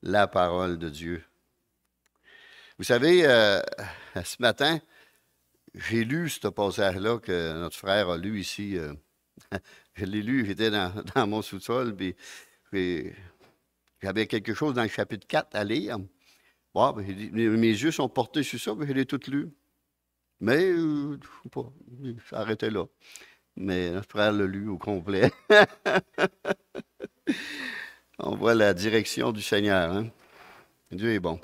la parole de Dieu. Vous savez, ce matin, j'ai lu ce passage-là que notre frère a lu ici. Je l'ai lu, j'étais dans mon sous-sol, puis j'avais quelque chose dans le chapitre 4 à lire. Bon, ben, mes yeux sont portés sur ça, puis je l'ai tout lu. Mais, je sais pas, ça arrêtait là. Mais notre frère l'a lu au complet. On voit la direction du Seigneur, hein? Dieu est bon.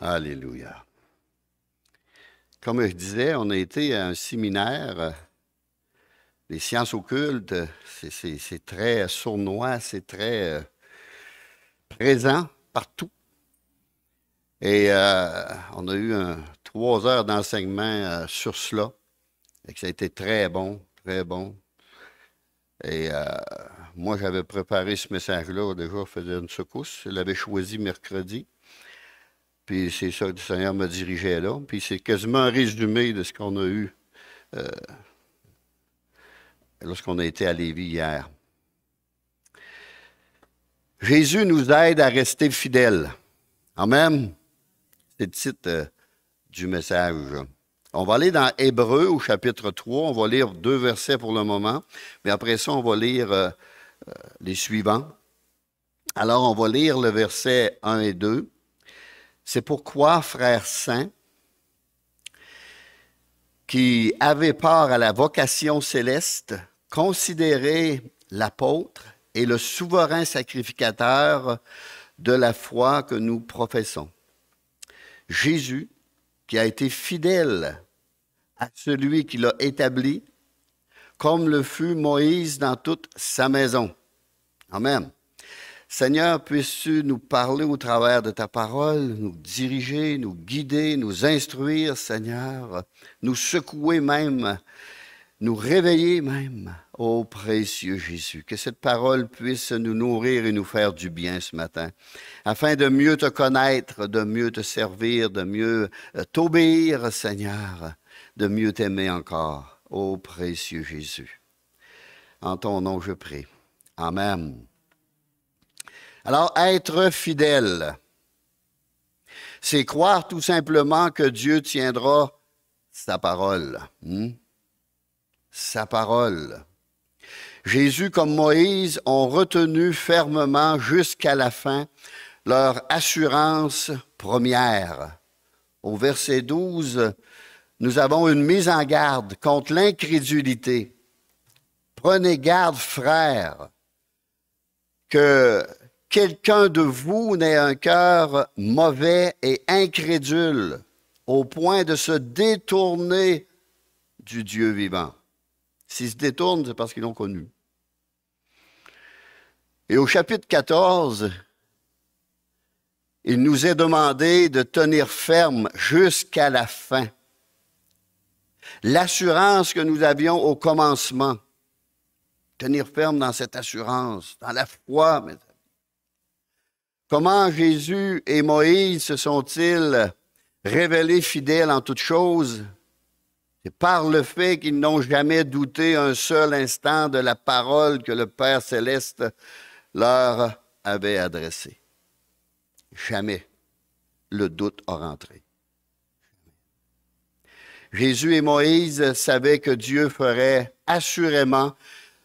Alléluia. Comme je disais, on a été à un séminaire, les sciences occultes, c'est très sournois, c'est très présent partout. Et on a eu 3 heures d'enseignement sur cela. Et que ça a été très bon, très bon. Et moi, j'avais préparé ce message-là, déjà, je faisais une secousse. Je l'avais choisi mercredi. Puis c'est ça que le Seigneur me dirigeait là. Puis c'est quasiment un résumé de ce qu'on a eu lorsqu'on a été à Lévis hier. Jésus nous aide à rester fidèles. Amen. C'est le titre du message. On va aller dans Hébreux au chapitre 3. On va lire 2 versets pour le moment. Mais après ça, on va lire les suivants. Alors, on va lire le verset 1 et 2. C'est pourquoi, frères saints, qui avaient part à la vocation céleste, considérez l'apôtre et le souverain sacrificateur de la foi que nous professons. Jésus, qui a été fidèle à celui qui l'a établi, comme le fut Moïse dans toute sa maison. Amen. Seigneur, puisses-tu nous parler au travers de ta parole, nous diriger, nous guider, nous instruire, Seigneur, nous secouer même, nous réveiller même, ô précieux Jésus. Que cette parole puisse nous nourrir et nous faire du bien ce matin, afin de mieux te connaître, de mieux te servir, de mieux t'obéir, Seigneur, de mieux t'aimer encore, ô précieux Jésus. En ton nom, je prie. Amen. Alors, être fidèle, c'est croire tout simplement que Dieu tiendra sa parole. Sa parole. Jésus, comme Moïse, ont retenu fermement jusqu'à la fin leur assurance première. Au verset 12, nous avons une mise en garde contre l'incrédulité. Prenez garde, frères, que quelqu'un de vous n'ait un cœur mauvais et incrédule au point de se détourner du Dieu vivant. S'ils se détournent, c'est parce qu'ils l'ont connu. Et au chapitre 14, il nous est demandé de tenir ferme jusqu'à la fin. L'assurance que nous avions au commencement. Tenir ferme dans cette assurance, dans la foi. Comment Jésus et Moïse se sont-ils révélés fidèles en toutes choses? C'est par le fait qu'ils n'ont jamais douté un seul instant de la parole que le Père céleste leur avait adressée. Jamais le doute a rentré. Jésus et Moïse savaient que Dieu ferait assurément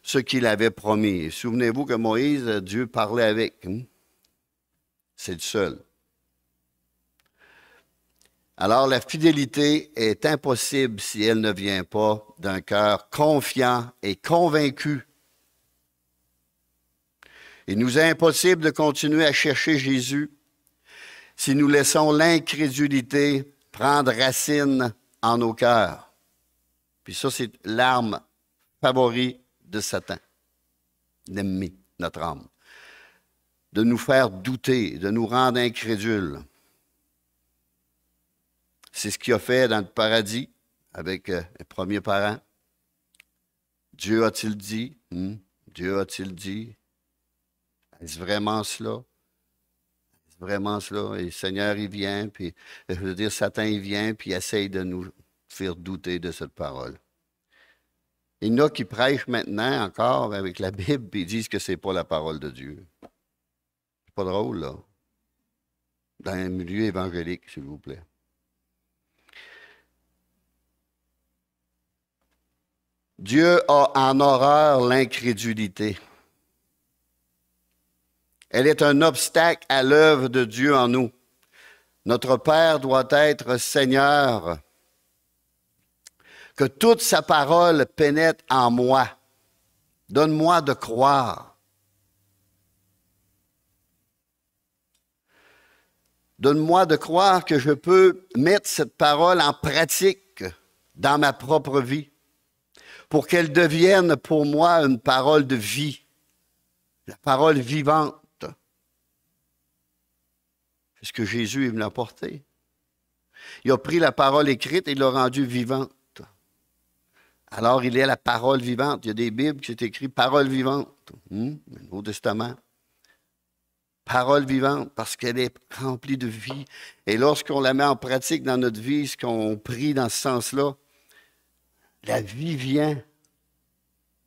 ce qu'il avait promis. Souvenez-vous que Moïse, Dieu parlait avec. C'est le seul. Alors, la fidélité est impossible si elle ne vient pas d'un cœur confiant et convaincu. Il nous est impossible de continuer à chercher Jésus si nous laissons l'incrédulité prendre racine en nos cœurs. Puis ça, c'est l'arme favorite de Satan, l'ennemi, notre âme. De nous faire douter, de nous rendre incrédules. C'est ce qu'il a fait dans le paradis avec les premiers parents. Dieu a-t-il dit? Dieu a-t-il dit? Est-ce vraiment cela? Est-ce vraiment cela? Et le Seigneur, il vient, puis, je veux dire, Satan, il vient, puis il essaye de nous faire douter de cette parole. Il y en a qui prêchent maintenant encore avec la Bible, puis ils disent que ce n'est pas la parole de Dieu. pas drôle, là. Dans un milieu évangélique, s'il vous plaît. Dieu a en horreur l'incrédulité. Elle est un obstacle à l'œuvre de Dieu en nous. Notre Père doit être Seigneur. Que toute sa parole pénètre en moi. Donne-moi de croire. Donne-moi de croire que je peux mettre cette parole en pratique dans ma propre vie pour qu'elle devienne pour moi une parole de vie, la parole vivante. C'est ce que Jésus est venu apporter. Il a pris la parole écrite et il l'a rendue vivante. Alors, il est la parole vivante. Il y a des Bibles qui sont écrites parole vivante. Le Nouveau Testament. Parole vivante, parce qu'elle est remplie de vie. Et lorsqu'on la met en pratique dans notre vie, ce qu'on prie dans ce sens-là, la vie vient.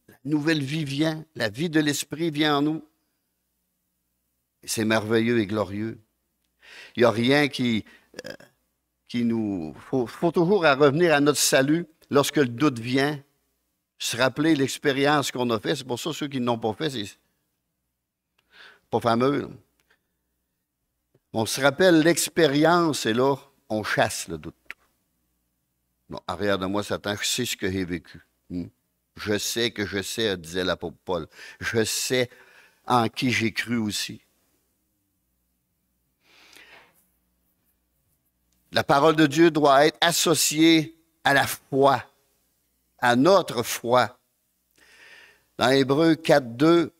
La nouvelle vie vient. La vie de l'Esprit vient en nous. Et c'est merveilleux et glorieux. Il n'y a rien qui nous... Il faut toujours revenir à notre salut lorsque le doute vient, se rappeler l'expérience qu'on a faite. C'est pour ça que ceux qui ne l'ont pas fait, c'est pas fameux. Là. On se rappelle l'expérience et là, on chasse le doute. Non, arrière de moi, Satan, je sais ce que j'ai vécu. Je sais que je sais, disait l'apôtre Paul. Je sais en qui j'ai cru aussi. La parole de Dieu doit être associée à la foi, à notre foi. Dans Hébreux 4.2,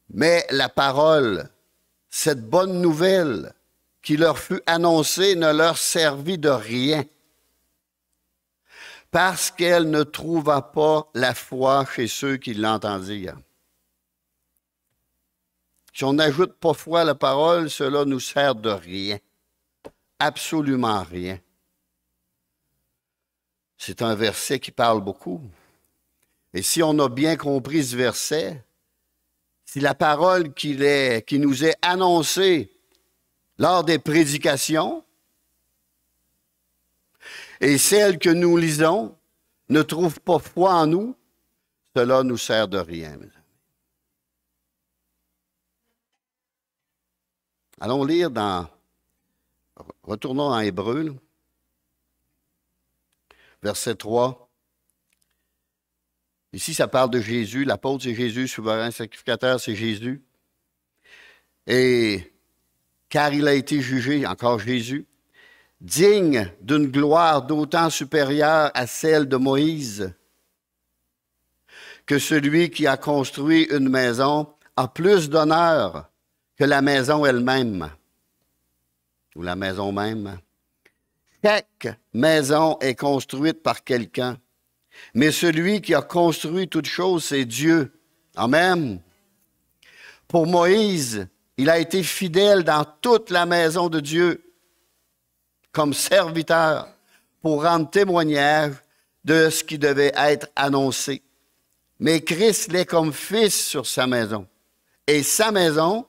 mais la parole, cette bonne nouvelle qui leur fut annoncée ne leur servit de rien, parce qu'elle ne trouva pas la foi chez ceux qui l'entendirent. Si on n'ajoute pas foi à la parole, cela nous sert de rien. Absolument rien. C'est un verset qui parle beaucoup. Et si on a bien compris ce verset, si la parole qui nous est annoncée lors des prédications et celle que nous lisons ne trouve pas foi en nous, cela nous sert de rien, mes amis. Allons lire retournons dans Hébreux, verset 3. Ici, ça parle de Jésus. L'apôtre, c'est Jésus. Souverain sacrificateur, c'est Jésus. Et car il a été jugé, encore Jésus, digne d'une gloire d'autant supérieure à celle de Moïse, que celui qui a construit une maison a plus d'honneur que la maison elle-même, ou la maison même. Chaque maison est construite par quelqu'un, mais celui qui a construit toute chose, c'est Dieu. Amen. Pour Moïse, il a été fidèle dans toute la maison de Dieu, comme serviteur, pour rendre témoignage de ce qui devait être annoncé. Mais Christ l'est comme fils sur sa maison. Et sa maison,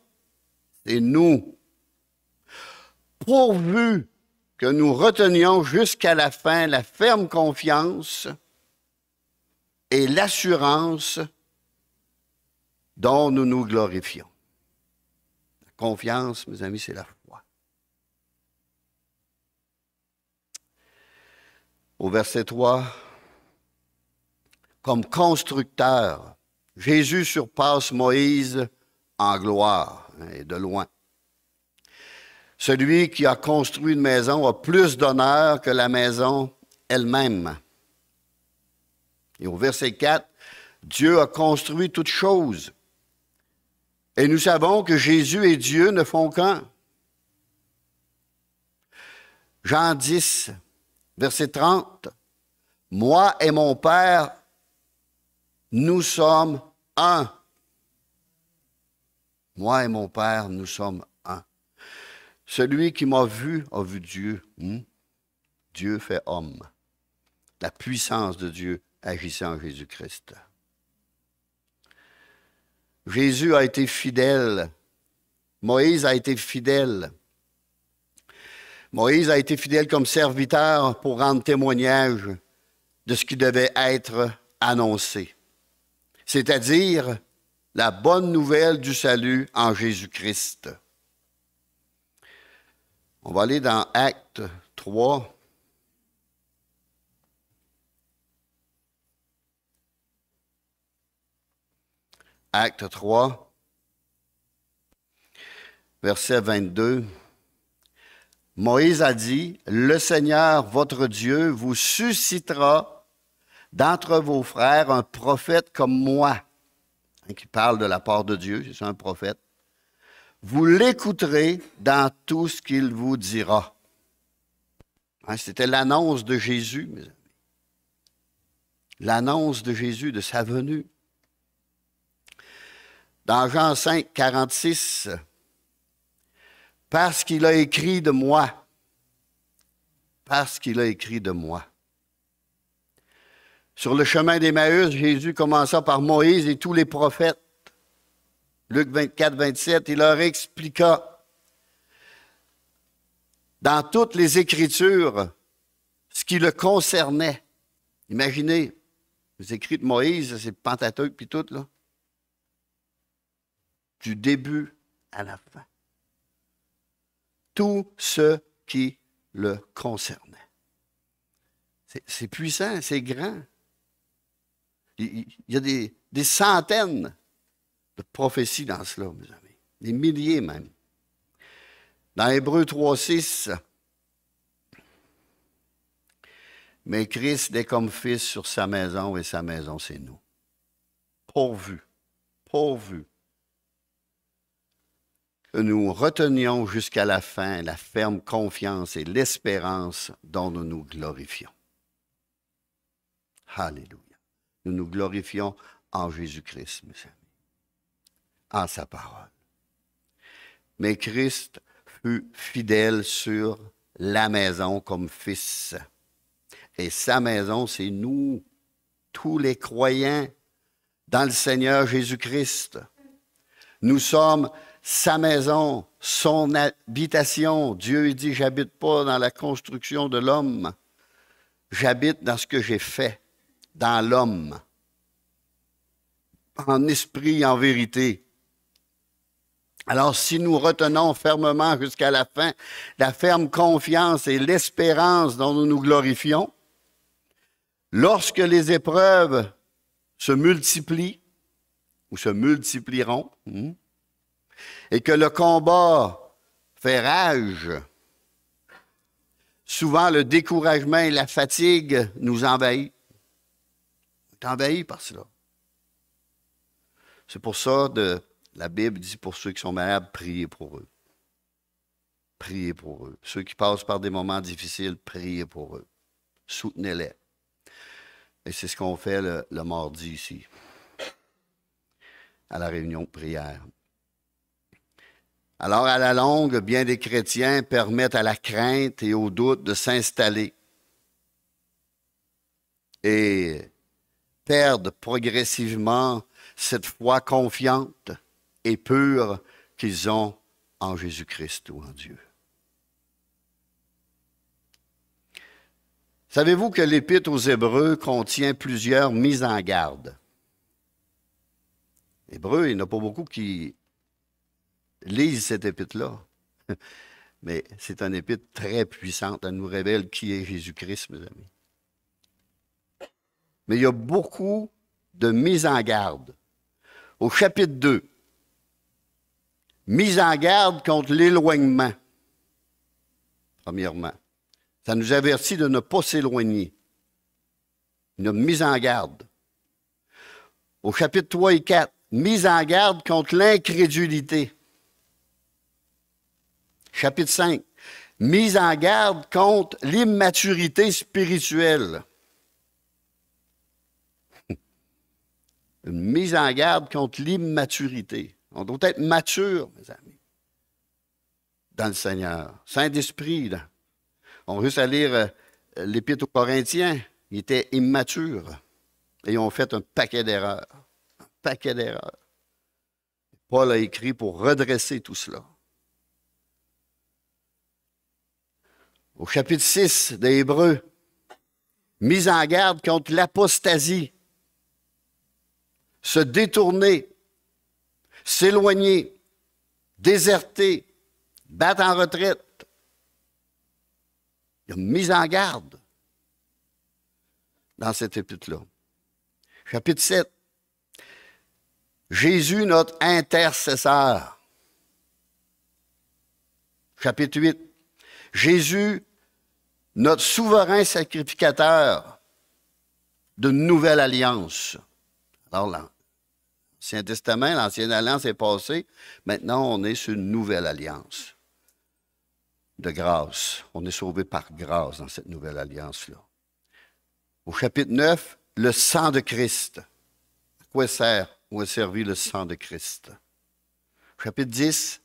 c'est nous. Pourvu que nous retenions jusqu'à la fin la ferme confiance et l'assurance dont nous nous glorifions. La confiance, mes amis, c'est la foi. Au verset 3, comme constructeur, Jésus surpasse Moïse en gloire, et de loin. Celui qui a construit une maison a plus d'honneur que la maison elle-même. Et au verset 4, Dieu a construit toutes choses. Et nous savons que Jésus et Dieu ne font qu'un. Jean 10, verset 30. Moi et mon Père, nous sommes un. Moi et mon Père, nous sommes un. Celui qui m'a vu a vu Dieu. Dieu fait homme. La puissance de Dieu agissant en Jésus-Christ. Jésus a été fidèle Moïse a été fidèle. Moïse a été fidèle comme serviteur pour rendre témoignage de ce qui devait être annoncé, c'est-à-dire la bonne nouvelle du salut en Jésus-Christ. On va aller dans Actes 3. Actes 3, verset 22. Moïse a dit, « Le Seigneur, votre Dieu, vous suscitera d'entre vos frères un prophète comme moi. » Qui parle de la part de Dieu, c'est ça un prophète. « Vous l'écouterez dans tout ce qu'il vous dira. » C'était l'annonce de Jésus, mes amis. L'annonce de Jésus, de sa venue. Dans Jean 5, 46, « Parce qu'il a écrit de moi. » Parce qu'il a écrit de moi. Sur le chemin d'Emmaüs, Jésus commença par Moïse et tous les prophètes. Luc 24, 27, il leur expliqua dans toutes les Écritures ce qui le concernait. Imaginez, les écrits de Moïse, c'est le Pentateuque puis tout, là. Du début à la fin. Tout ce qui le concernait. C'est puissant, c'est grand. Il y a des centaines de prophéties dans cela, mes amis. Des milliers même. Dans Hébreux 3, 6, « Mais Christ est comme fils sur sa maison, et sa maison, c'est nous. » Pourvu que nous retenions jusqu'à la fin la ferme confiance et l'espérance dont nous nous glorifions. Alléluia. Nous nous glorifions en Jésus-Christ, mes amis, en sa parole. Mais Christ fut fidèle sur la maison comme fils. Et sa maison, c'est nous, tous les croyants dans le Seigneur Jésus-Christ. Nous sommes sa maison, son habitation. Dieu dit, j'habite pas dans la construction de l'homme. J'habite dans ce que j'ai fait, dans l'homme. En esprit, en vérité. Alors, si nous retenons fermement jusqu'à la fin la ferme confiance et l'espérance dont nous nous glorifions, lorsque les épreuves se multiplient, ou se multiplieront, et que le combat fait rage, souvent le découragement et la fatigue nous envahissent. On est envahi par cela. C'est pour ça que la Bible dit pour ceux qui sont malades, priez pour eux. Priez pour eux. Ceux qui passent par des moments difficiles, priez pour eux. Soutenez-les. Et c'est ce qu'on fait le mardi ici, à la réunion de prière. Alors, à la longue, bien des chrétiens permettent à la crainte et au doute de s'installer et perdent progressivement cette foi confiante et pure qu'ils ont en Jésus-Christ ou en Dieu. Savez-vous que l'Épître aux Hébreux contient plusieurs mises en garde? Hébreux, il n'y en a pas beaucoup qui lisent cette épître-là. Mais c'est une épître très puissante. Elle nous révèle qui est Jésus-Christ, mes amis. Mais il y a beaucoup de mises en garde. Au chapitre 2, mise en garde contre l'éloignement. Premièrement, ça nous avertit de ne pas s'éloigner. Une mise en garde. Au chapitre 3 et 4, mise en garde contre l'incrédulité. Chapitre 5, mise en garde contre l'immaturité spirituelle. Une mise en garde contre l'immaturité. On doit être mature, mes amis, dans le Seigneur. Saint-Esprit, là. On veut à lire l'Épître aux Corinthiens. Ils étaient immatures et ils ont fait un paquet d'erreurs. Un paquet d'erreurs. Paul a écrit pour redresser tout cela. Au chapitre 6 des Hébreux, mise en garde contre l'apostasie, se détourner, s'éloigner, déserter, battre en retraite. Il y a une mise en garde dans cet épître-là. Chapitre 7. Jésus, notre intercesseur. Chapitre 8. Jésus, notre souverain sacrificateur d'une nouvelle alliance. Alors, l'Ancien Testament, l'Ancienne Alliance est passée. Maintenant, on est sur une nouvelle alliance de grâce. On est sauvé par grâce dans cette nouvelle alliance-là. Au chapitre 9, le sang de Christ. À quoi sert ou a servi le sang de Christ? Chapitre 10,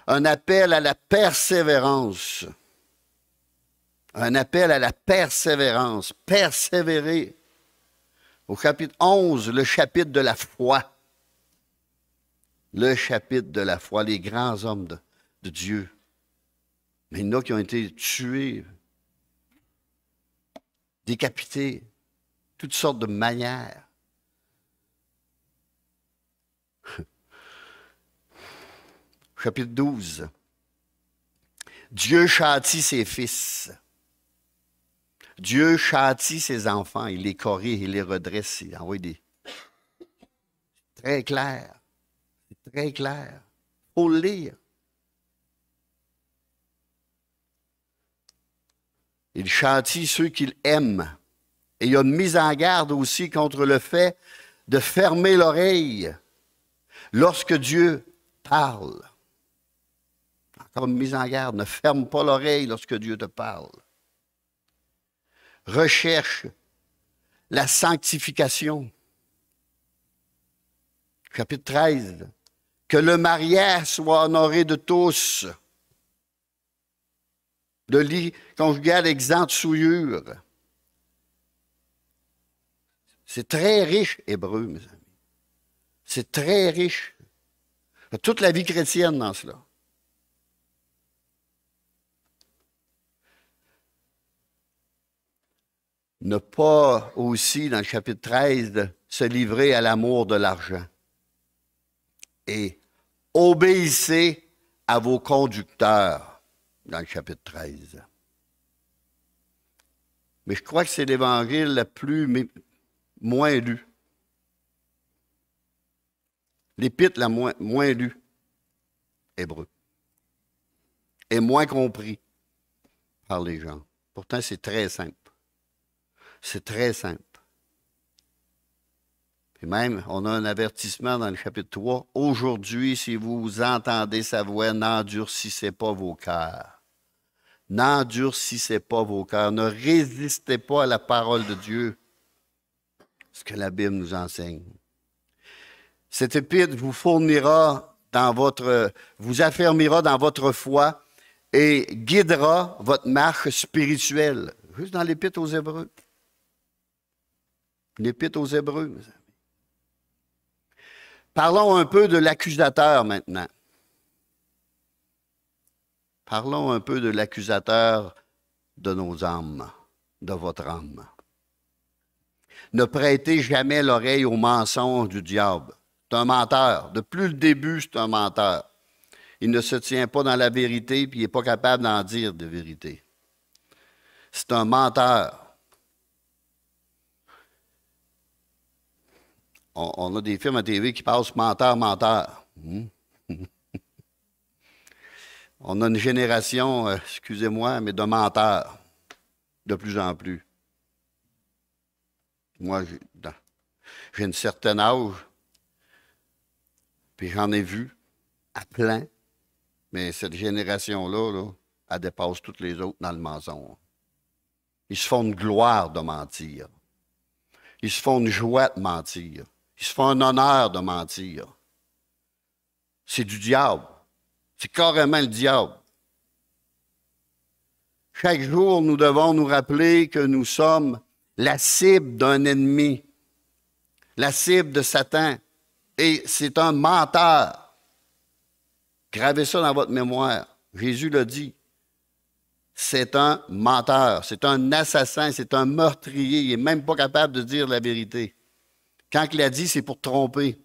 un appel à la persévérance. Un appel à la persévérance. Persévérer. Au chapitre 11, le chapitre de la foi. Le chapitre de la foi, les grands hommes de Dieu. Mais il y en a qui ont été tués, décapités, toutes sortes de manières. Chapitre 12. Dieu châtie ses fils. Dieu châtie ses enfants. Il les corrige, il les redresse. Il envoie des... Très clair. C'est très clair. Il faut le lire. Il châtie ceux qu'il aime. Et il y a une mise en garde aussi contre le fait de fermer l'oreille lorsque Dieu parle. Encore une mise en garde. Ne ferme pas l'oreille lorsque Dieu te parle. Recherche la sanctification. Chapitre 13. Que le mariage soit honoré de tous. Le lit conjugal exempt de souillure. C'est très riche, Hébreu, mes amis. C'est très riche. Il y a toute la vie chrétienne dans cela. Ne pas aussi, dans le chapitre 13, se livrer à l'amour de l'argent. Et obéissez à vos conducteurs, dans le chapitre 13. Mais je crois que c'est l'évangile le moins lu. L'épître la moins lu, Hébreu. Et moins compris par les gens. Pourtant, c'est très simple. C'est très simple. Puis même, on a un avertissement dans le chapitre 3. Aujourd'hui, si vous entendez sa voix, n'endurcissez pas vos cœurs. N'endurcissez pas vos cœurs. Ne résistez pas à la parole de Dieu. Ce que la Bible nous enseigne. Cet épître vous fournira vous affermira dans votre foi et guidera votre marche spirituelle. Juste dans l'épître aux Hébreux. L'épître aux Hébreux, mes amis. Parlons un peu de l'accusateur maintenant. Parlons un peu de l'accusateur de nos âmes, de votre âme. Ne prêtez jamais l'oreille aux mensonges du diable. C'est un menteur. Depuis le début, c'est un menteur. Il ne se tient pas dans la vérité, puis il n'est pas capable d'en dire de vérité. C'est un menteur. On a des films à TV qui passent menteur, menteur. On a une génération, excusez-moi, mais de menteurs, de plus en plus. Moi, j'ai une certaine âge, puis j'en ai vu à plein, mais cette génération-là, elle dépasse toutes les autres dans le mensonge. Ils se font une gloire de mentir. Ils se font une joie de mentir. Ils se font un honneur de mentir. C'est du diable. C'est carrément le diable. Chaque jour, nous devons nous rappeler que nous sommes la cible d'un ennemi, la cible de Satan. Et c'est un menteur. Gravez ça dans votre mémoire. Jésus l'a dit. c'est un menteur, c'est un assassin, c'est un meurtrier. Il n'est même pas capable de dire la vérité. Quand il l'a dit, c'est pour tromper.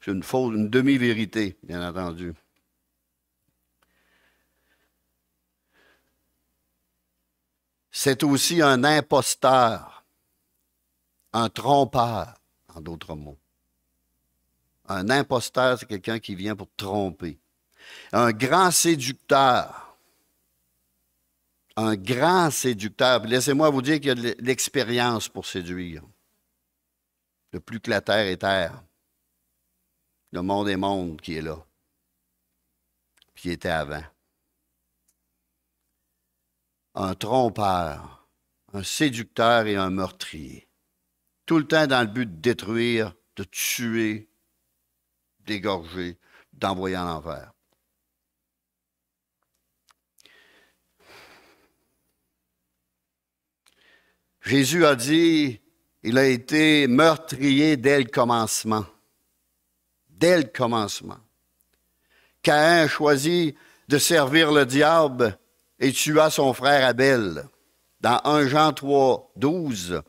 C'est une demi-vérité, bien entendu. C'est aussi un imposteur, un trompeur, en d'autres mots. Un imposteur, c'est quelqu'un qui vient pour tromper. Un grand séducteur. Un grand séducteur. Puis laissez-moi vous dire qu'il y a de l'expérience pour séduire. De plus que la terre est terre. Le monde est monde qui est là. Puis qui était avant. Un trompeur, un séducteur et un meurtrier. Tout le temps dans le but de détruire, de tuer, d'égorger, d'envoyer en enfer. Jésus a dit, il a été meurtrier dès le commencement. Dès le commencement. Caïn choisit de servir le diable et tua son frère Abel. Dans 1 Jean 3, 12,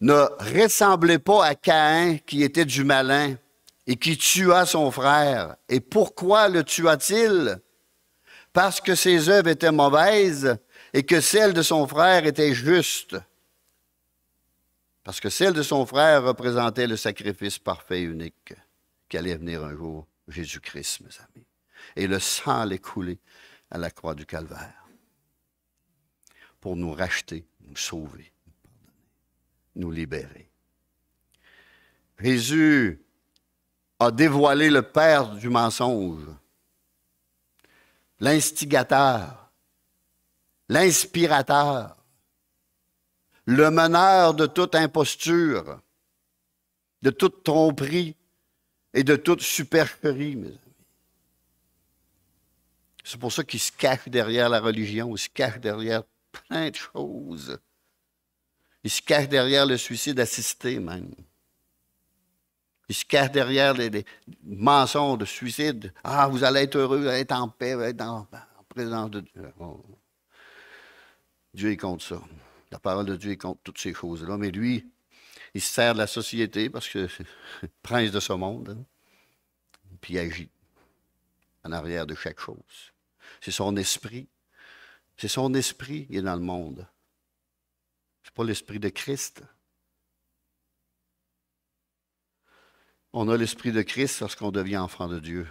ne ressemblez pas à Caïn qui était du malin et qui tua son frère. Et pourquoi le tua-t-il? Parce que ses œuvres étaient mauvaises et que celles de son frère étaient justes. Parce que celle de son frère représentait le sacrifice parfait et unique qui allait venir un jour, Jésus-Christ, mes amis. Et le sang allait couler à la croix du Calvaire pour nous racheter, nous sauver, nous pardonner, nous libérer. Jésus a dévoilé le père du mensonge, l'instigateur, l'inspirateur, le meneur de toute imposture, de toute tromperie et de toute supercherie, mes amis. C'est pour ça qu'il se cache derrière la religion, il se cache derrière plein de choses. Il se cache derrière le suicide assisté même. Il se cache derrière les mensonges de suicide. Ah, vous allez être heureux, vous allez être en paix, vous allez être en présence de Dieu. Oh. Dieu est contre ça. La parole de Dieu est contre toutes ces choses-là. Mais lui, il se sert de la société parce que c'est le prince de ce monde. Hein? Puis il agit en arrière de chaque chose. C'est son esprit. C'est son esprit qui est dans le monde. C'est pas l'esprit de Christ. On a l'esprit de Christ lorsqu'on devient enfant de Dieu.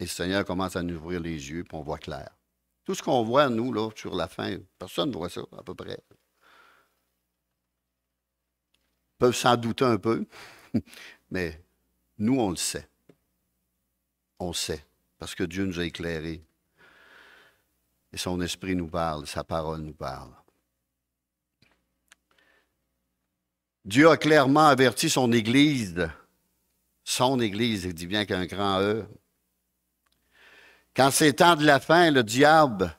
Et le Seigneur commence à nous ouvrir les yeux, puis on voit clair. Tout ce qu'on voit, nous, là, sur la fin, personne ne voit ça, à peu près. Ils peuvent s'en douter un peu, mais nous, on le sait. On le sait, parce que Dieu nous a éclairés. Et son esprit nous parle, sa parole nous parle. Dieu a clairement averti son Église, il dit bien qu'un grand E. Quand c'est temps de la fin, le diable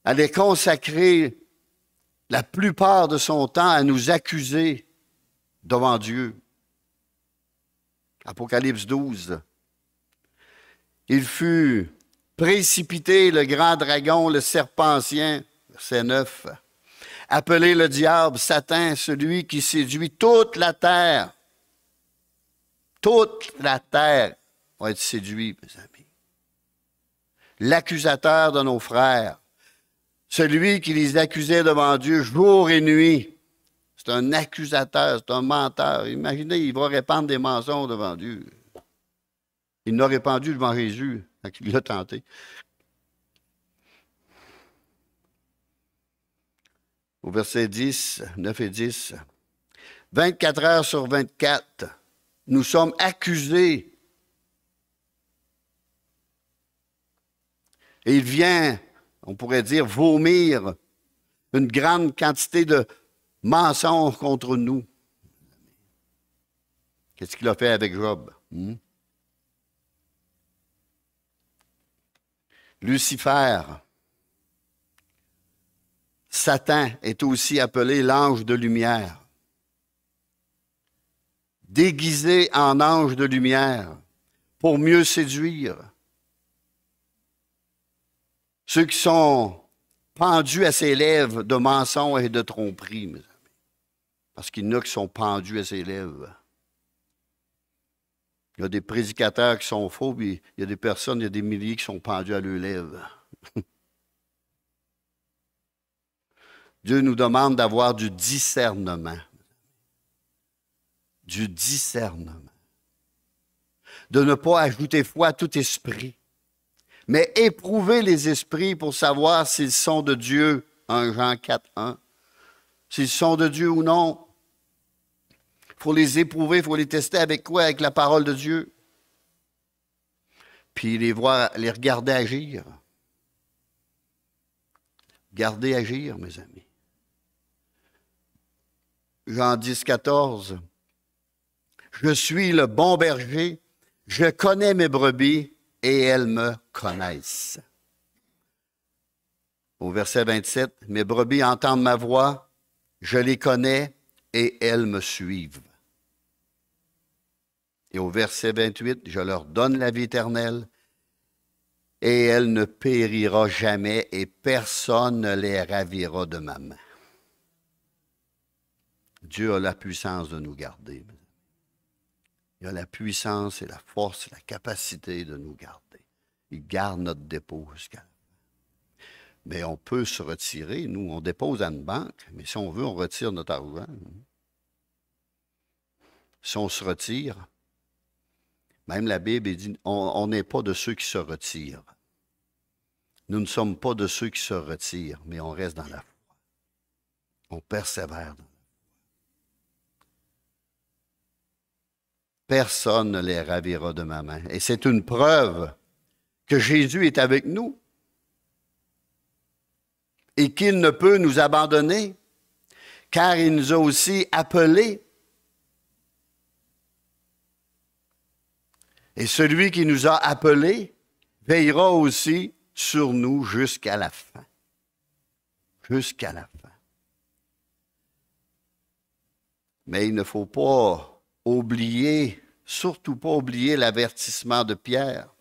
allait consacrer la plupart de son temps à nous accuser devant Dieu. Apocalypse 12. Il fut précipité, le grand dragon, le serpent ancien, verset 9, appelé le diable, Satan, celui qui séduit toute la terre. Toute la terre va être séduite, mes amis. L'accusateur de nos frères, celui qui les accusait devant Dieu jour et nuit. C'est un accusateur, c'est un menteur. Imaginez, il va répandre des mensonges devant Dieu. Il n'a répandu devant Jésus quand il l'a tenté. Au verset 10, 9 et 10, 24 heures sur 24, nous sommes accusés. Et il vient, on pourrait dire, vomir une grande quantité de mensonges contre nous. Qu'est-ce qu'il a fait avec Job? Lucifer, Satan est aussi appelé l'ange de lumière. Déguisé en ange de lumière pour mieux séduire. Ceux qui sont pendus à ses lèvres de mensonges et de tromperies, mes amis. Parce qu'il y en a qui sont pendus à ses lèvres. Il y a des prédicateurs qui sont faux, puis il y a des personnes, il y a des milliers qui sont pendus à leurs lèvres. Dieu nous demande d'avoir du discernement. Du discernement. De ne pas ajouter foi à tout esprit, mais éprouver les esprits pour savoir s'ils sont de Dieu, 1 Jean 4, 1. S'ils sont de Dieu ou non. Il faut les éprouver, il faut les tester avec quoi? Avec la parole de Dieu. Puis les voir, les regarder agir. Garder agir, mes amis. Jean 10, 14. Je suis le bon berger, je connais mes brebis et elles me connaissent. Au verset 27, mes brebis entendent ma voix, je les connais et elles me suivent. Et au verset 28, je leur donne la vie éternelle et elle ne périra jamais et personne ne les ravira de ma main. Dieu a la puissance de nous garder. Il a la puissance et la force et la capacité de nous garder. Il garde notre dépôt jusqu'à la fin. Mais on peut se retirer. Nous, on dépose à une banque, mais si on veut, on retire notre argent. Si on se retire, même la Bible dit, on n'est pas de ceux qui se retirent. Nous ne sommes pas de ceux qui se retirent, mais on reste dans la foi. On persévère dans la foi. Personne ne les ravira de ma main. Et c'est une preuve que Jésus est avec nous et qu'il ne peut nous abandonner, car il nous a aussi appelés. Et celui qui nous a appelés veillera aussi sur nous jusqu'à la fin. Jusqu'à la fin. Mais il ne faut pas oublier, surtout pas oublier l'avertissement de Pierre.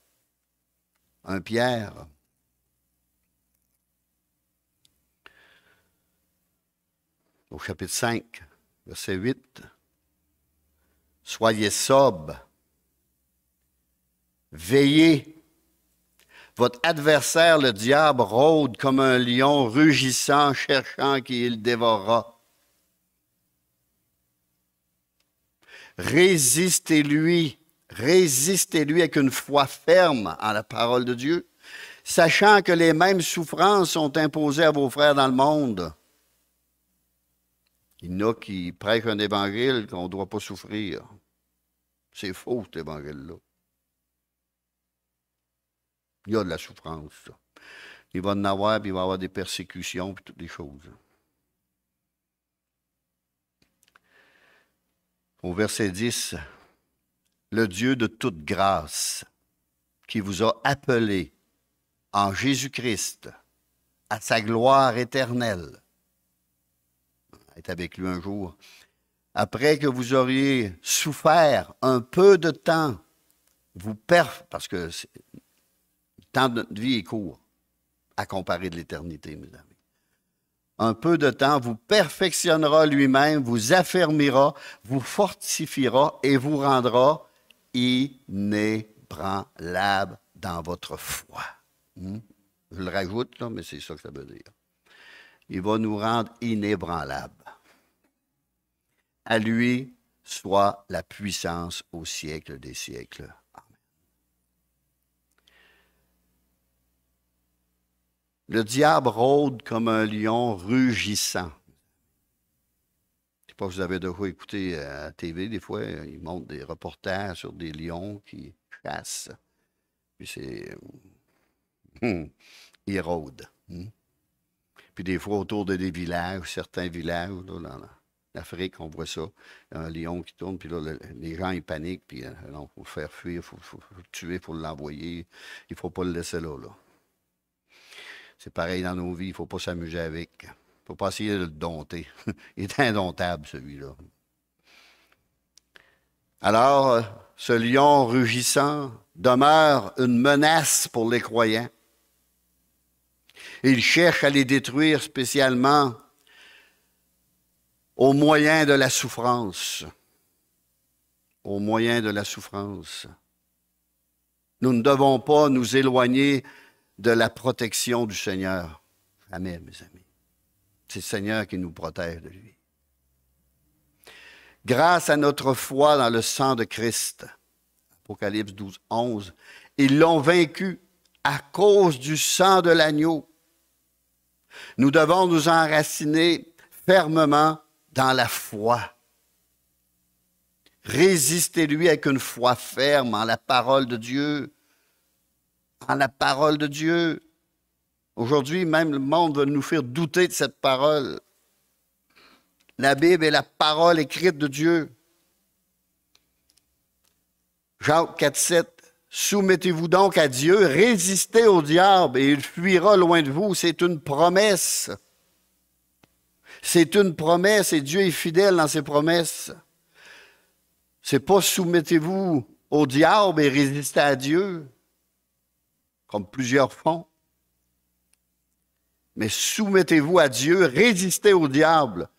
Un Pierre. Au chapitre 5, verset 8. Soyez sobres. Veillez. Votre adversaire, le diable, rôde comme un lion rugissant, cherchant qui il dévorera. Résistez-lui avec une foi ferme en la parole de Dieu, sachant que les mêmes souffrances sont imposées à vos frères dans le monde. Il y en a qui prêchent un évangile qu'on ne doit pas souffrir. C'est faux, cet évangile-là. Il y a de la souffrance, ça. Il va en avoir, puis il va y avoir des persécutions, puis toutes les choses. Au verset 10, le Dieu de toute grâce, qui vous a appelé en Jésus-Christ à sa gloire éternelle, est avec lui un jour, après que vous auriez souffert un peu de temps, parce que le temps de notre vie est court à comparer de l'éternité, mes amis. Un peu de temps vous perfectionnera lui-même, vous affermira, vous fortifiera et vous rendra inébranlable dans votre foi. Je le rajoute, là, mais c'est ça que ça veut dire. Il va nous rendre inébranlables. À lui soit la puissance au siècle des siècles. Le diable rôde comme un lion rugissant. Je ne sais pas si vous avez déjà écouté à la TV, des fois, ils montrent des reportages sur des lions qui chassent. Puis c'est... ils rôdent. Puis des fois, autour de des villages, certains villages, là, dans l'Afrique, on voit ça. Un lion qui tourne, puis là, les gens, ils paniquent, puis non, il faut le faire fuir, il faut le tuer, il faut l'envoyer. Il ne faut pas le laisser là. C'est pareil dans nos vies, il ne faut pas s'amuser avec. Il ne faut pas essayer de le dompter. Il est indomptable, celui-là. Alors, ce lion rugissant demeure une menace pour les croyants. Il cherche à les détruire spécialement au moyen de la souffrance. Au moyen de la souffrance. Nous ne devons pas nous éloigner de la protection du Seigneur. Amen, mes amis. C'est le Seigneur qui nous protège de lui. Grâce à notre foi dans le sang de Christ, Apocalypse 12, 11, ils l'ont vaincu à cause du sang de l'agneau. Nous devons nous enraciner fermement dans la foi. Résistez-lui avec une foi ferme en la parole de Dieu. En la parole de Dieu. Aujourd'hui, même le monde veut nous faire douter de cette parole. La Bible est la parole écrite de Dieu. Jacques 4, 7. Soumettez-vous donc à Dieu, résistez au diable et il fuira loin de vous. C'est une promesse. C'est une promesse et Dieu est fidèle dans ses promesses. C'est pas soumettez-vous au diable et résistez à Dieu, comme plusieurs font. Mais soumettez-vous à Dieu, résistez au diable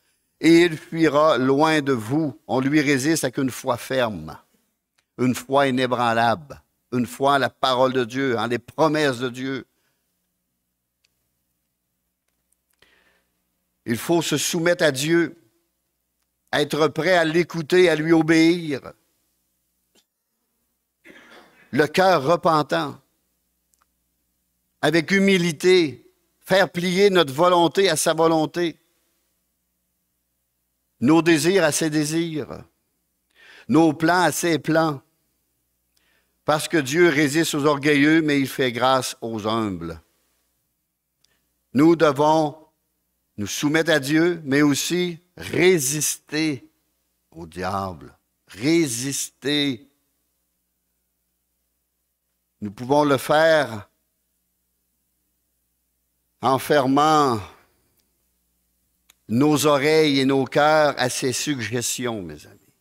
et il fuira loin de vous. On lui résiste avec une foi ferme, une foi inébranlable. Une foi en la parole de Dieu, en les promesses de Dieu. Il faut se soumettre à Dieu, être prêt à l'écouter, à lui obéir. Le cœur repentant, avec humilité, faire plier notre volonté à sa volonté, nos désirs à ses désirs, nos plans à ses plans. Parce que Dieu résiste aux orgueilleux, mais il fait grâce aux humbles. Nous devons nous soumettre à Dieu, mais aussi résister au diable. Résister. Nous pouvons le faire en fermant nos oreilles et nos cœurs à ses suggestions, mes amis,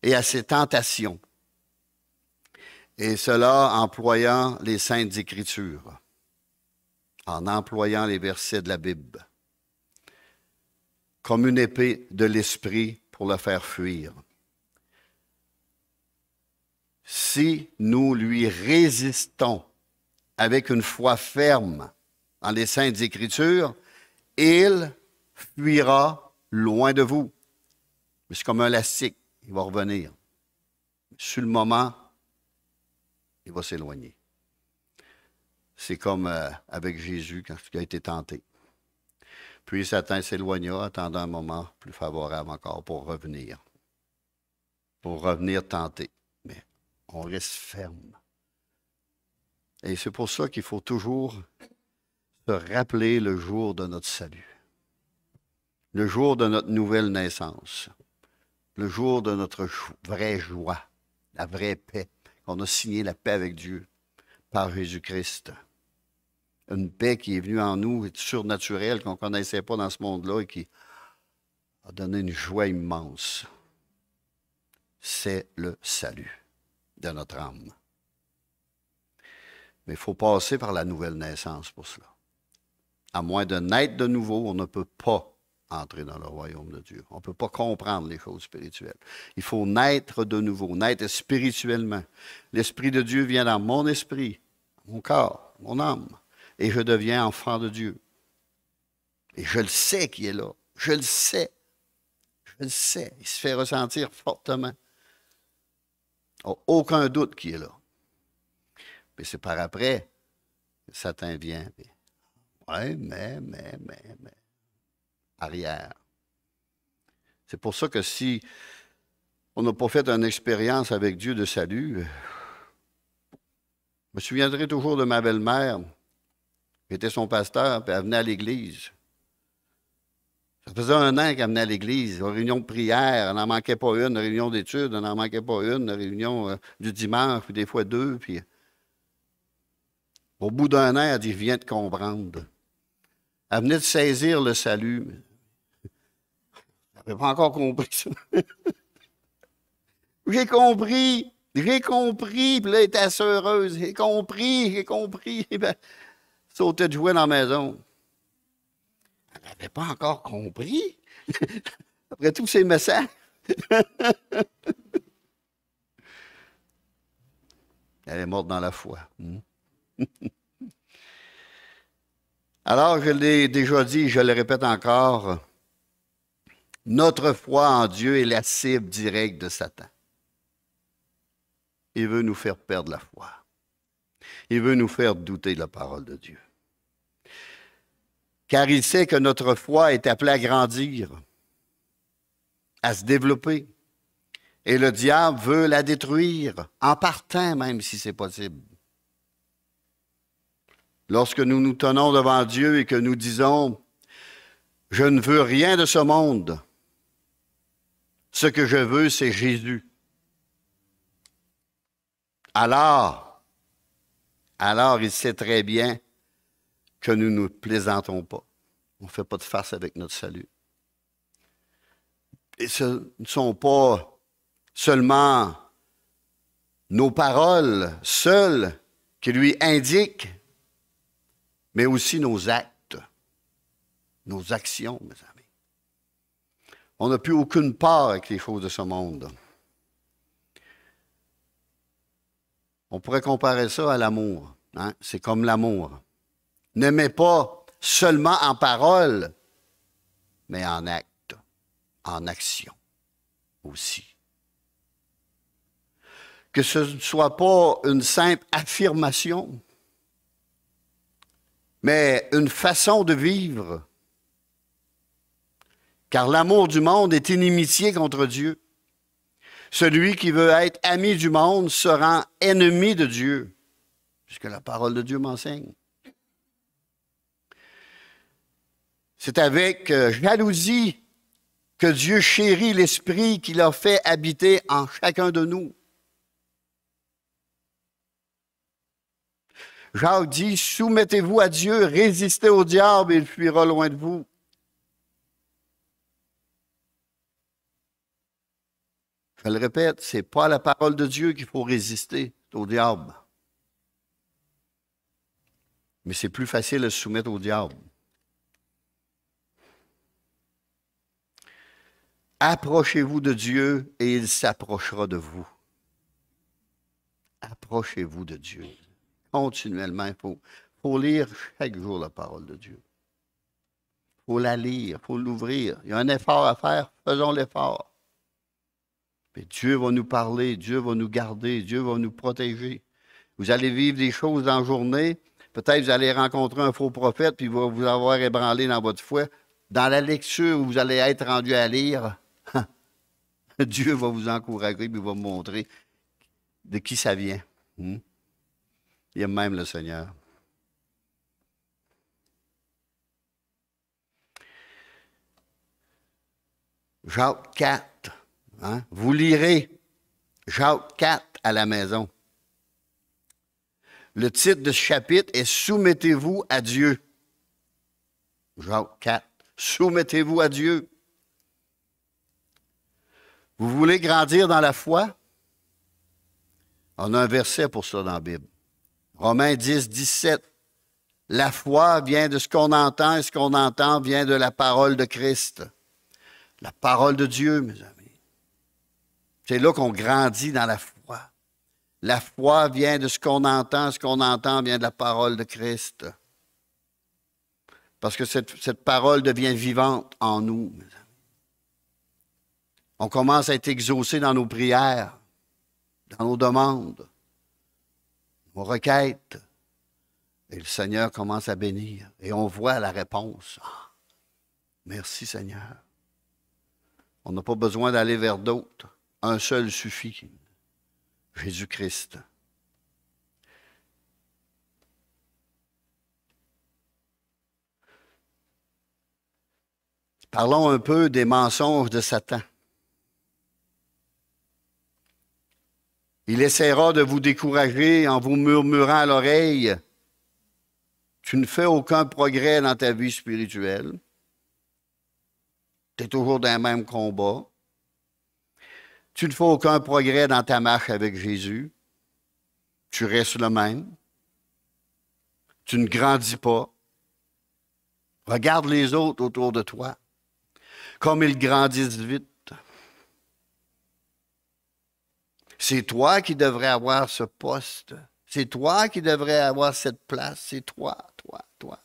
et à ses tentations. Et cela en employant les Saintes Écritures, en employant les versets de la Bible, comme une épée de l'esprit pour le faire fuir. Si nous lui résistons avec une foi ferme dans les Saintes Écritures, il fuira loin de vous. C'est comme un élastique, il va revenir. Sur le moment, il va s'éloigner. C'est comme avec Jésus quand il a été tenté. Puis Satan s'éloigna, attendant un moment plus favorable encore pour revenir. Pour revenir tenter. Mais on reste ferme. Et c'est pour ça qu'il faut toujours se rappeler le jour de notre salut. Le jour de notre nouvelle naissance. Le jour de notre vraie joie. La vraie paix. On a signé la paix avec Dieu par Jésus-Christ. Une paix qui est venue en nous, surnaturelle, qu'on ne connaissait pas dans ce monde-là et qui a donné une joie immense. C'est le salut de notre âme. Mais il faut passer par la nouvelle naissance pour cela. À moins de naître de nouveau, on ne peut pas entrer dans le royaume de Dieu. On ne peut pas comprendre les choses spirituelles. Il faut naître de nouveau, naître spirituellement. L'Esprit de Dieu vient dans mon esprit, mon corps, mon âme, et je deviens enfant de Dieu. Et je le sais qu'il est là. Je le sais. Je le sais. Il se fait ressentir fortement. Il n'y a aucun doute qu'il est là. Mais c'est par après que Satan vient. Oui, mais. Arrière. C'est pour ça que si on n'a pas fait une expérience avec Dieu de salut, je me souviendrai toujours de ma belle-mère. J'étais son pasteur, puis elle venait à l'église. Ça faisait 1 an qu'elle venait à l'église, aux réunions de prière, elle n'en manquait pas une, réunion d'études, elle n'en manquait pas une, réunion du dimanche, puis des fois 2, puis au bout d'1 an, elle dit, je viens de comprendre. Elle venait de saisir le salut. Je n'avais pas encore compris ça. J'ai compris, puis là, elle était assez heureuse. J'ai compris. Ben, sautait de jouer dans la maison. Elle n'avait pas encore compris. Après tous ces messages. Elle est morte dans la foi. Alors, je l'ai déjà dit, je le répète encore, notre foi en Dieu est la cible directe de Satan. Il veut nous faire perdre la foi. Il veut nous faire douter de la parole de Dieu. Car il sait que notre foi est appelée à grandir, à se développer. Et le diable veut la détruire, en partant même si c'est possible. Lorsque nous nous tenons devant Dieu et que nous disons « Je ne veux rien de ce monde. Ce que je veux, c'est Jésus. » Alors, il sait très bien que nous ne nous plaisantons pas. On ne fait pas de farce avec notre salut. Et ce ne sont pas seulement nos paroles seules qui lui indiquent, mais aussi nos actes, nos actions, mes amis. On n'a plus aucune part avec les choses de ce monde. On pourrait comparer ça à l'amour. Hein? C'est comme l'amour. N'aimez pas seulement en parole, mais en acte, en action aussi. Que ce ne soit pas une simple affirmation, mais une façon de vivre. Car l'amour du monde est inimitié contre Dieu. Celui qui veut être ami du monde se rend ennemi de Dieu, puisque la parole de Dieu m'enseigne. C'est avec jalousie que Dieu chérit l'esprit qu'il a fait habiter en chacun de nous. Jacques dit, soumettez-vous à Dieu, résistez au diable et il fuira loin de vous. Je le répète, ce n'est pas à la parole de Dieu qu'il faut résister, c'est au diable. Mais c'est plus facile de se soumettre au diable. Approchez-vous de Dieu et il s'approchera de vous. Approchez-vous de Dieu. Continuellement, il faut lire chaque jour la parole de Dieu. Il faut la lire, il faut l'ouvrir. Il y a un effort à faire, faisons l'effort. Mais Dieu va nous parler, Dieu va nous garder, Dieu va nous protéger. Vous allez vivre des choses en journée, peut-être vous allez rencontrer un faux prophète, puis il va vous avoir ébranlé dans votre foi. Dans la lecture où vous allez être rendu à lire, Dieu va vous encourager, puis il va vous montrer de qui ça vient. Il aime même le Seigneur. Jacques 4. Hein? Vous lirez Jacques 4 à la maison. Le titre de ce chapitre est « Soumettez-vous à Dieu ». Jacques 4. Soumettez-vous à Dieu. Vous voulez grandir dans la foi? On a un verset pour ça dans la Bible. Romains 10, 17. La foi vient de ce qu'on entend et ce qu'on entend vient de la parole de Christ. La parole de Dieu, mes amis. C'est là qu'on grandit dans la foi. La foi vient de ce qu'on entend vient de la parole de Christ. Parce que cette parole devient vivante en nous, mes amis. On commence à être exaucé dans nos prières, dans nos demandes, nos requêtes. Et le Seigneur commence à bénir. Et on voit la réponse. Ah, merci Seigneur. On n'a pas besoin d'aller vers d'autres. Un seul suffit. Jésus-Christ. Parlons un peu des mensonges de Satan. Il essaiera de vous décourager en vous murmurant à l'oreille. Tu ne fais aucun progrès dans ta vie spirituelle. Tu es toujours dans le même combat. Tu ne fais aucun progrès dans ta marche avec Jésus. Tu restes le même. Tu ne grandis pas. Regarde les autres autour de toi, comme ils grandissent vite. C'est toi qui devrais avoir ce poste. C'est toi qui devrais avoir cette place. C'est toi, toi.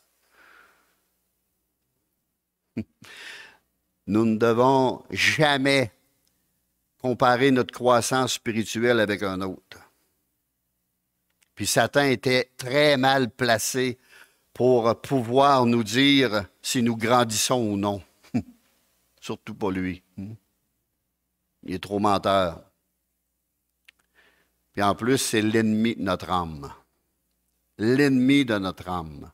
Nous ne devons jamais comparer notre croissance spirituelle avec un autre. Puis Satan était très mal placé pour pouvoir nous dire si nous grandissons ou non. Surtout pas lui. Il est trop menteur. Puis en plus, c'est l'ennemi de notre âme. L'ennemi de notre âme.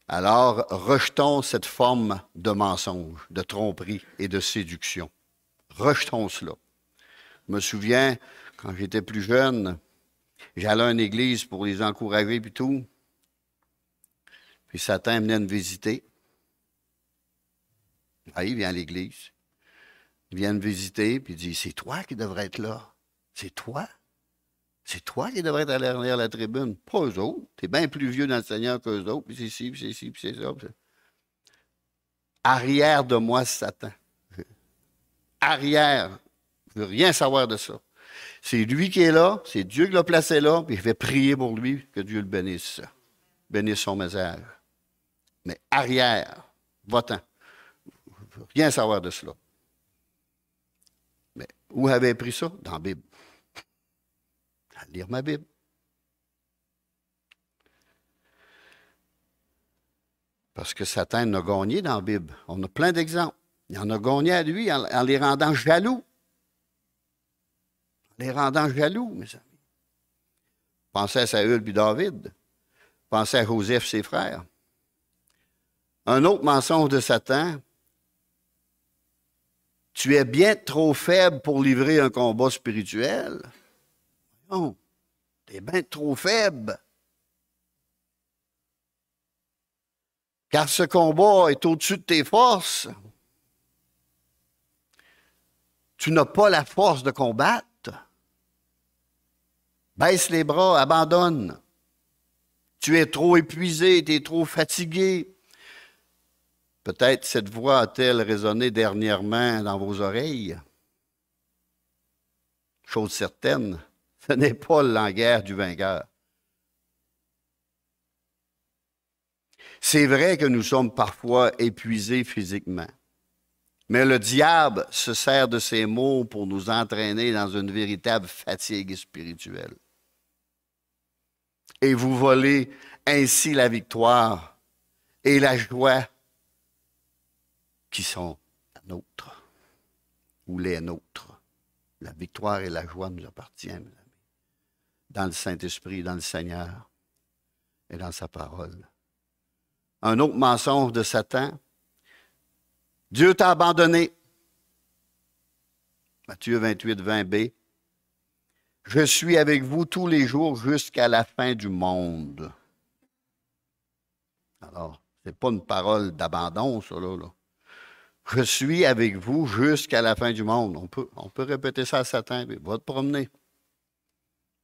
Alors, rejetons cette forme de mensonge, de tromperie et de séduction. Rejetons cela. Je me souviens, quand j'étais plus jeune, j'allais à une église pour les encourager et tout. Puis Satan venait me visiter. Ah, il vient à l'église. Il vient me visiter, puis il dit, c'est toi qui devrais être là. C'est toi. C'est toi qui devrais être à l'arrière de la tribune. Pas eux autres. Tu es bien plus vieux dans le Seigneur qu'eux autres. Puis c'est ci, puis c'est ci, puis c'est ça. Arrière de moi, Satan. Arrière. Je veux rien savoir de ça. C'est lui qui est là. C'est Dieu qui l'a placé là. Puis je vais prier pour lui. Que Dieu le bénisse. Bénisse son message. Mais arrière. Va-t'en. Je veux rien savoir de cela. Mais où avait pris ça? Dans la Bible. À lire ma Bible. Parce que Satan a gagné dans la Bible. On a plein d'exemples. Il en a gagné à lui en les rendant jaloux. En les rendant jaloux, mes amis. Pensez à Saül puis David. Pensez à Joseph, ses frères. Un autre mensonge de Satan. Tu es bien trop faible pour livrer un combat spirituel. Non, tu es bien trop faible. Car ce combat est au-dessus de tes forces. Tu n'as pas la force de combattre. Baisse les bras, abandonne. Tu es trop épuisé, tu es trop fatigué. Peut-être cette voix a-t-elle résonné dernièrement dans vos oreilles. Chose certaine, ce n'est pas le langage du vainqueur. C'est vrai que nous sommes parfois épuisés physiquement, mais le diable se sert de ces mots pour nous entraîner dans une véritable fatigue spirituelle. Et vous volez ainsi la victoire et la joie qui sont la nôtre, ou les nôtres. La victoire et la joie nous appartiennent, mes amis, dans le Saint-Esprit, dans le Seigneur et dans sa parole. Un autre mensonge de Satan, Dieu t'a abandonné. Matthieu 28, 20b. Je suis avec vous tous les jours jusqu'à la fin du monde. Alors, ce n'est pas une parole d'abandon, ça, là. Je suis avec vous jusqu'à la fin du monde. On peut répéter ça à Satan, mais va te promener.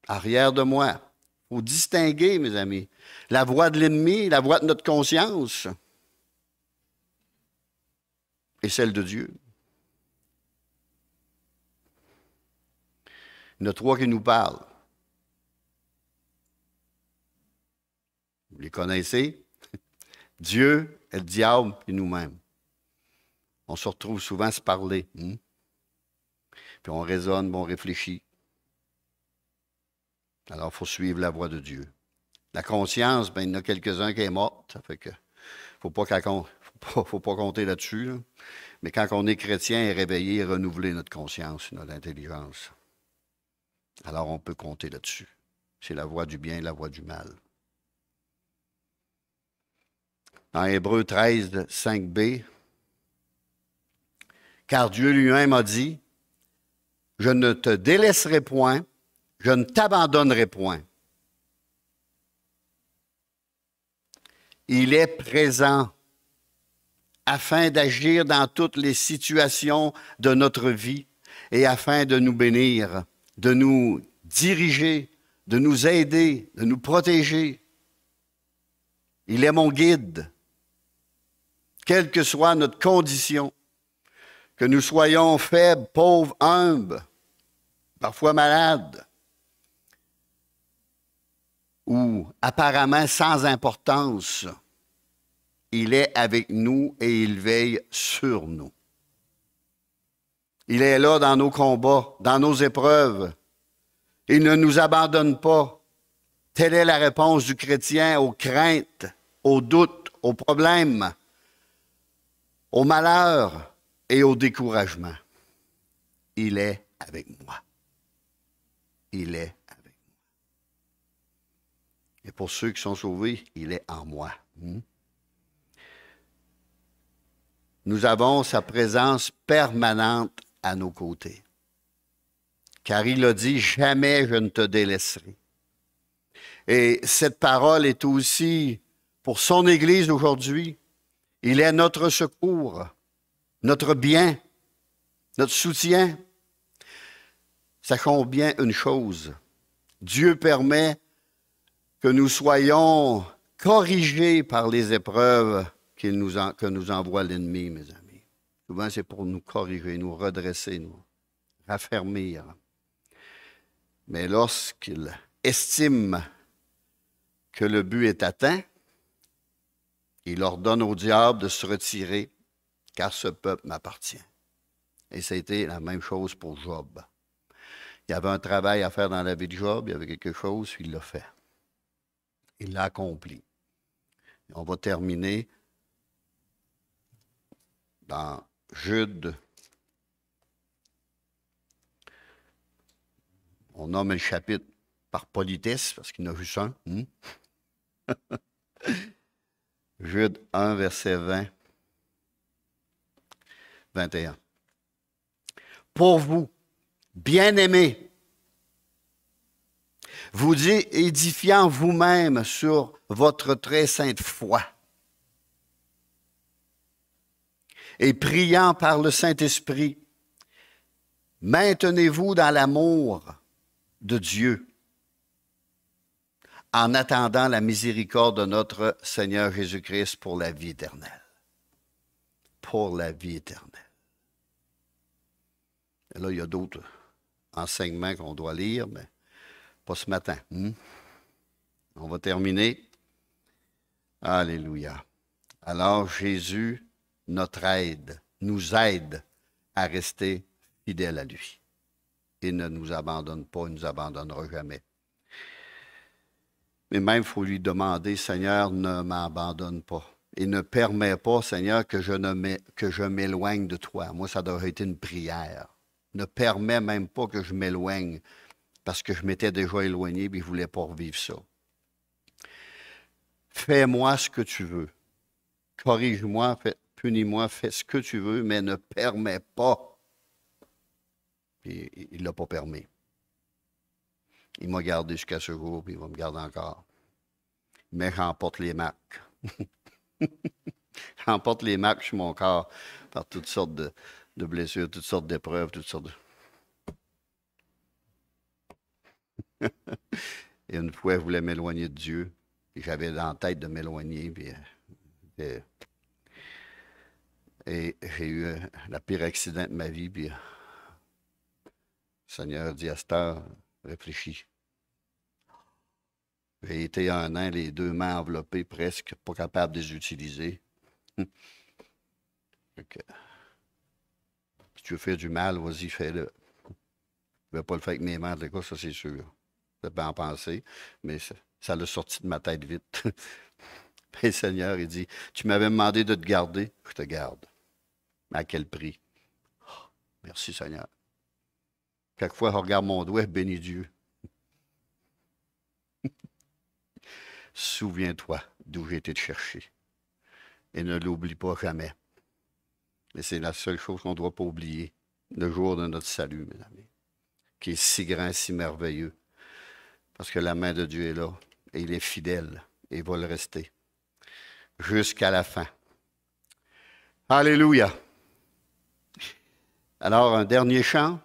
Arrière de moi. Il faut distinguer, mes amis, la voix de l'ennemi, la voix de notre conscience et celle de Dieu. Il y en a trois qui nous parlent. Vous les connaissez? Dieu, le diable et nous-mêmes. On se retrouve souvent à se parler. Puis on raisonne, on réfléchit. Alors, il faut suivre la voie de Dieu. La conscience, il y en a quelques-uns qui est morte. Ça fait que faut pas compter là-dessus. Là. Mais quand on est chrétien et réveillé, renouveler notre conscience, notre intelligence. Alors, on peut compter là-dessus. C'est la voie du bien et la voie du mal. Dans Hébreux 13, 5b, car Dieu lui-même a dit, je ne te délaisserai point, je ne t'abandonnerai point. Il est présent afin d'agir dans toutes les situations de notre vie et afin de nous bénir, de nous diriger, de nous aider, de nous protéger. Il est mon guide. Quelle que soit notre condition, que nous soyons faibles, pauvres, humbles, parfois malades, ou apparemment sans importance, il est avec nous et il veille sur nous. Il est là dans nos combats, dans nos épreuves. Il ne nous abandonne pas. Telle est la réponse du chrétien aux craintes, aux doutes, aux problèmes, aux malheurs et au découragement. Il est avec moi. Il est avec moi. Et pour ceux qui sont sauvés, il est en moi. Nous avons sa présence permanente à nos côtés. Car il a dit, jamais je ne te délaisserai. Et cette parole est aussi pour son Église aujourd'hui. Il est notre secours, notre bien, notre soutien. Sachons bien une chose, Dieu permet que nous soyons corrigés par les épreuves que nous envoie l'ennemi, mes amis. Souvent, c'est pour nous corriger, nous redresser, nous raffermir. Mais lorsqu'il estime que le but est atteint, il ordonne au diable de se retirer, car ce peuple m'appartient. Et ça a été la même chose pour Job. Il y avait un travail à faire dans la vie de Job, il y avait quelque chose, il l'a fait. Il l'a accompli. On va terminer dans Jude. On nomme le chapitre par politesse, parce qu'il n'y en a juste un. Jude 1, verset 20, 21. Pour vous, bien-aimés, vous édifiant vous-même sur votre très sainte foi et priant par le Saint-Esprit, maintenez-vous dans l'amour de Dieu en attendant la miséricorde de notre Seigneur Jésus-Christ pour la vie éternelle. Pour la vie éternelle. Et là, il y a d'autres enseignements qu'on doit lire, mais pas ce matin. On va terminer. Alléluia. Alors, Jésus, notre aide, nous aide à rester fidèles à lui. Il ne nous abandonne pas, il ne nous abandonnera jamais. Mais même, il faut lui demander, Seigneur, ne m'abandonne pas. Et ne permets pas, Seigneur, que je m'éloigne de toi. Moi, ça doit être une prière. Ne permets même pas que je m'éloigne parce que je m'étais déjà éloigné et je ne voulais pas revivre ça. Fais-moi ce que tu veux. Corrige-moi, punis-moi, fais ce que tu veux, mais ne permets pas. Puis, il ne l'a pas permis. Il m'a gardé jusqu'à ce jour, puis il va me garder encore. Mais j'emporte les marques. J'emporte les marques sur mon corps par toutes sortes de blessures, toutes sortes d'épreuves, toutes sortes de... Et une fois, je voulais m'éloigner de Dieu, puis j'avais dans la tête de m'éloigner, et j'ai eu le pire accident de ma vie, puis le Seigneur dit à cette heure, réfléchis. J'ai été 1 an, les 2 mains enveloppées, presque, pas capable de les utiliser. Si tu veux faire du mal, vas-y, fais-le. Je ne vais pas le faire avec mes mains, les gars, ça c'est sûr. Je peux en penser, mais ça l'a sorti de ma tête vite. Puis le Seigneur, il dit, tu m'avais demandé de te garder, je te garde. Mais à quel prix? Oh, merci Seigneur. Quelquefois, je regarde mon doigt, je bénis Dieu. Souviens-toi d'où j'ai été te chercher. Et ne l'oublie pas jamais. Et c'est la seule chose qu'on ne doit pas oublier, le jour de notre salut, mes amis, qui est si grand, si merveilleux. Parce que la main de Dieu est là, et il est fidèle, et il va le rester, jusqu'à la fin. Alléluia! Alors, un dernier chant.